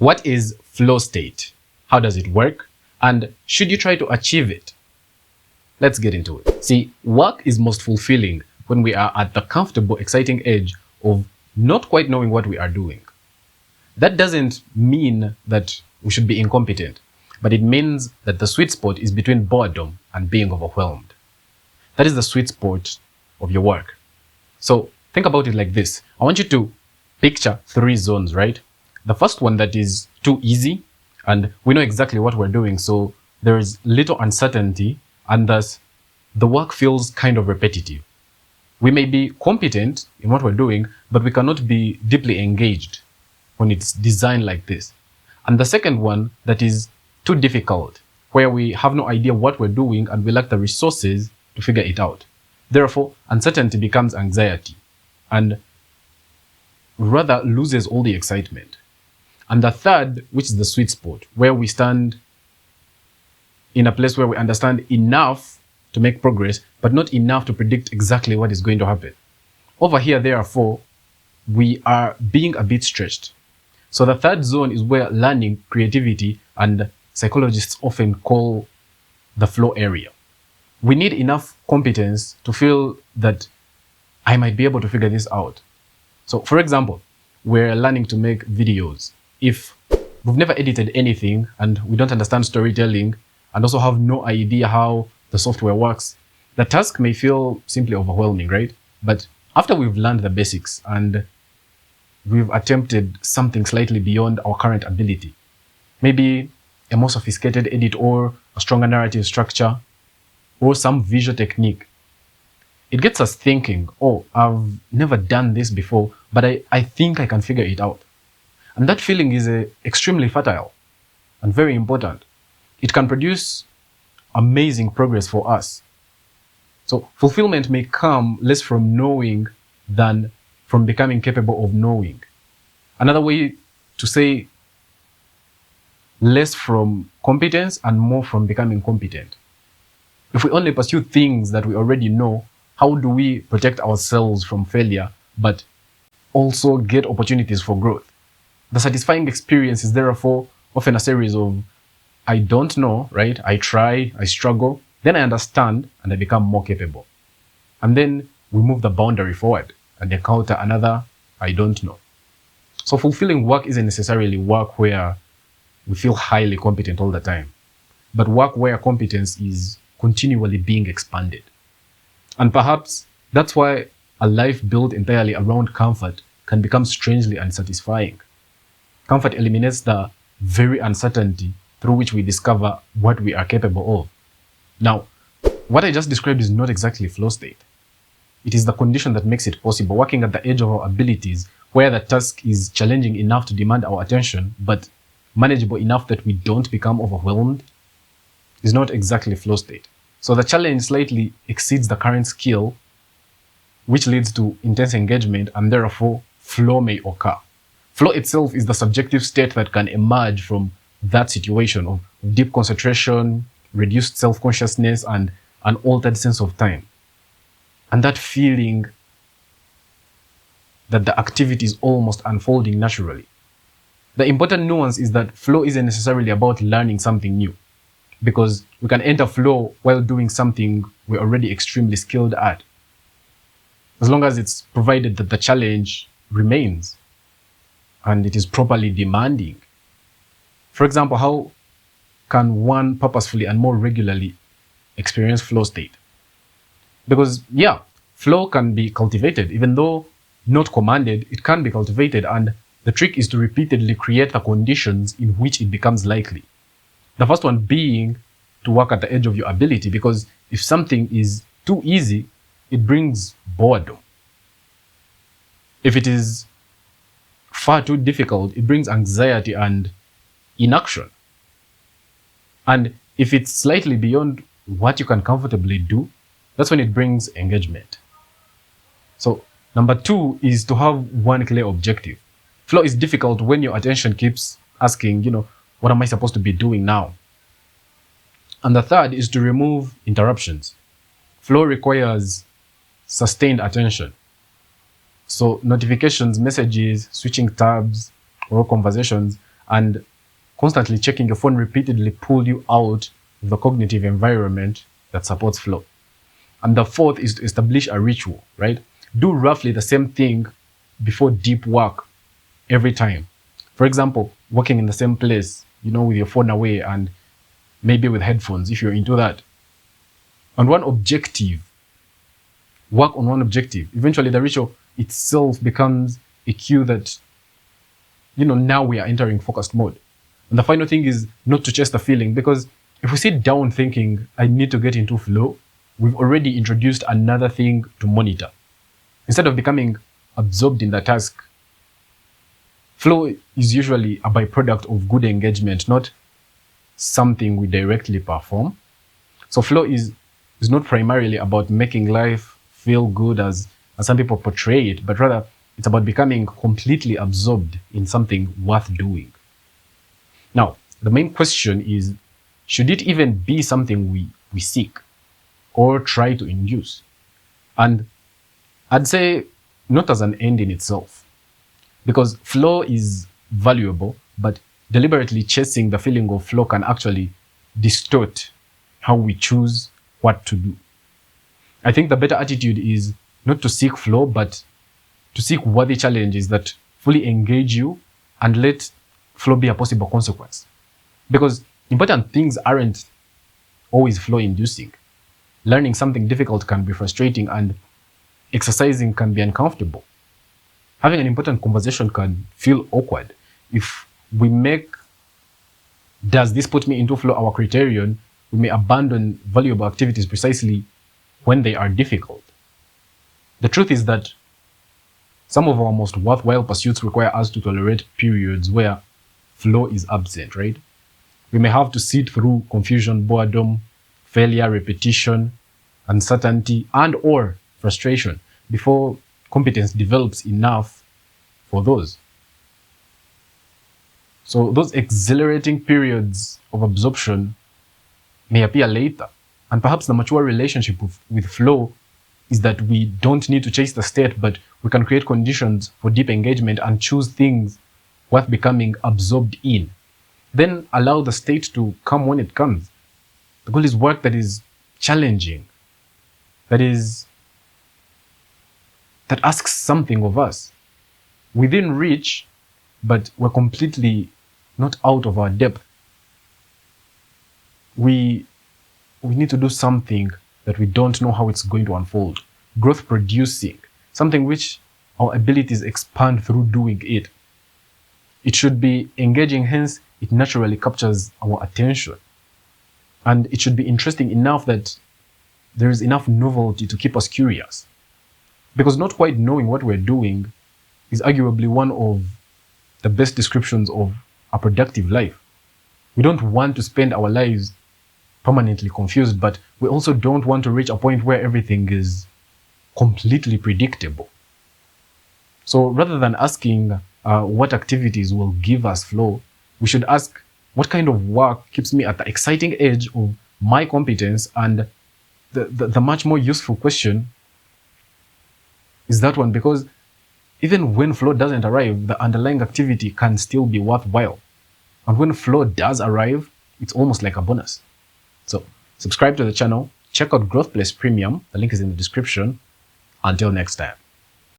What is flow state? How does it work? And should you try to achieve it? Let's get into it. See, work is most fulfilling when we are at the comfortable, exciting edge of not quite knowing what we are doing. That doesn't mean that we should be incompetent, but it means that the sweet spot is between boredom and being overwhelmed. That is the sweet spot of your work. So think about it like this. I want you to picture 3 zones, right? The first one that is too easy, and we know exactly what we're doing, so there is little uncertainty, and thus the work feels kind of repetitive. We may be competent in what we're doing, but we cannot be deeply engaged when it's designed like this. And the second one that is too difficult, where we have no idea what we're doing and we lack the resources to figure it out. Therefore, uncertainty becomes anxiety and rather loses all the excitement. And the third, which is the sweet spot, where we stand in a place where we understand enough to make progress, but not enough to predict exactly what is going to happen. Over here, therefore, we are being a bit stretched. So the third zone is where learning, creativity, and psychologists often call the flow area. We need enough competence to feel that I might be able to figure this out. So for example, we're learning to make videos. If we've never edited anything and we don't understand storytelling and also have no idea how the software works, the task may feel simply overwhelming, right? But after we've learned the basics and we've attempted something slightly beyond our current ability, maybe a more sophisticated edit or a stronger narrative structure or some visual technique, it gets us thinking, oh, I've never done this before, but I think I can figure it out. And that feeling is extremely fertile and very important. It can produce amazing progress for us. So fulfillment may come less from knowing than from becoming capable of knowing. Another way to say less from competence and more from becoming competent. If we only pursue things that we already know, how do we protect ourselves from failure, but also get opportunities for growth? The satisfying experience is therefore often a series of, I don't know, right? I try, I struggle, then I understand, and I become more capable. And then we move the boundary forward and encounter another, I don't know. So fulfilling work isn't necessarily work where we feel highly competent all the time, but work where competence is continually being expanded. And perhaps that's why a life built entirely around comfort can become strangely unsatisfying. Comfort eliminates the very uncertainty through which we discover what we are capable of. Now, what I just described is not exactly flow state. It is the condition that makes it possible, working at the edge of our abilities, where the task is challenging enough to demand our attention, but manageable enough that we don't become overwhelmed, is not exactly flow state. So the challenge slightly exceeds the current skill, which leads to intense engagement, and therefore flow may occur. Flow itself is the subjective state that can emerge from that situation of deep concentration, reduced self-consciousness, and an altered sense of time. And that feeling that the activity is almost unfolding naturally. The important nuance is that flow isn't necessarily about learning something new, because we can enter flow while doing something we're already extremely skilled at, as long as it's provided that the challenge remains and it is properly demanding. For example, how can one purposefully and more regularly experience flow state? Because yeah, flow can be cultivated. Even though not commanded, it can be cultivated, and the trick is to repeatedly create the conditions in which it becomes likely. The first one being to work at the edge of your ability, because if something is too easy, it brings boredom. If it is far too difficult, it brings anxiety and inaction. And if it's slightly beyond what you can comfortably do, that's when it brings engagement. So number 2 is to have one clear objective. Flow is difficult when your attention keeps asking, what am I supposed to be doing now? And the third is to remove interruptions. Flow requires sustained attention. So notifications, messages, switching tabs, or conversations and constantly checking your phone repeatedly pull you out of the cognitive environment that supports flow. And the fourth is to establish a ritual, right? Do roughly the same thing before deep work every time. For example, working in the same place, with your phone away and maybe with headphones, if you're into that. On one objective, work on one objective. Eventually, the ritual itself becomes a cue that, now we are entering focused mode. And the final thing is not to chase the feeling, because if we sit down thinking, I need to get into flow, we've already introduced another thing to monitor. Instead of becoming absorbed in the task, flow is usually a byproduct of good engagement, not something we directly perform. So flow is not primarily about making life feel good as some people portray it, but rather it's about becoming completely absorbed in something worth doing. Now, the main question is, should it even be something we seek or try to induce? And I'd say not as an end in itself, because flow is valuable, but deliberately chasing the feeling of flow can actually distort how we choose what to do. I think the better attitude is not to seek flow, but to seek worthy challenges that fully engage you and let flow be a possible consequence. Because important things aren't always flow inducing. Learning something difficult can be frustrating, and exercising can be uncomfortable. Having an important conversation can feel awkward. If we make "does this put me into flow" our criterion, we may abandon valuable activities precisely when they are difficult. The truth is that some of our most worthwhile pursuits require us to tolerate periods where flow is absent, right? We may have to sit through confusion, boredom, failure, repetition, uncertainty, and/or frustration before competence develops enough for those. So those exhilarating periods of absorption may appear later. And perhaps the mature relationship with flow is that we don't need to chase the state, but we can create conditions for deep engagement and choose things worth becoming absorbed in. Then allow the state to come when it comes. The goal is work that is challenging, that asks something of us, within reach, but we're completely not out of our depth. We need to do something that we don't know how it's going to unfold. Growth producing, something which our abilities expand through doing it. It should be engaging, hence it naturally captures our attention. And it should be interesting enough that there is enough novelty to keep us curious. Because not quite knowing what we're doing is arguably one of the best descriptions of a productive life. We don't want to spend our lives permanently confused, but we also don't want to reach a point where everything is completely predictable. So rather than asking what activities will give us flow, we should ask what kind of work keeps me at the exciting edge of my competence. And the much more useful question is that one, because even when flow doesn't arrive, the underlying activity can still be worthwhile. And when flow does arrive, it's almost like a bonus. So subscribe to the channel, check out Growthplace Premium, the link is in the description. Until next time.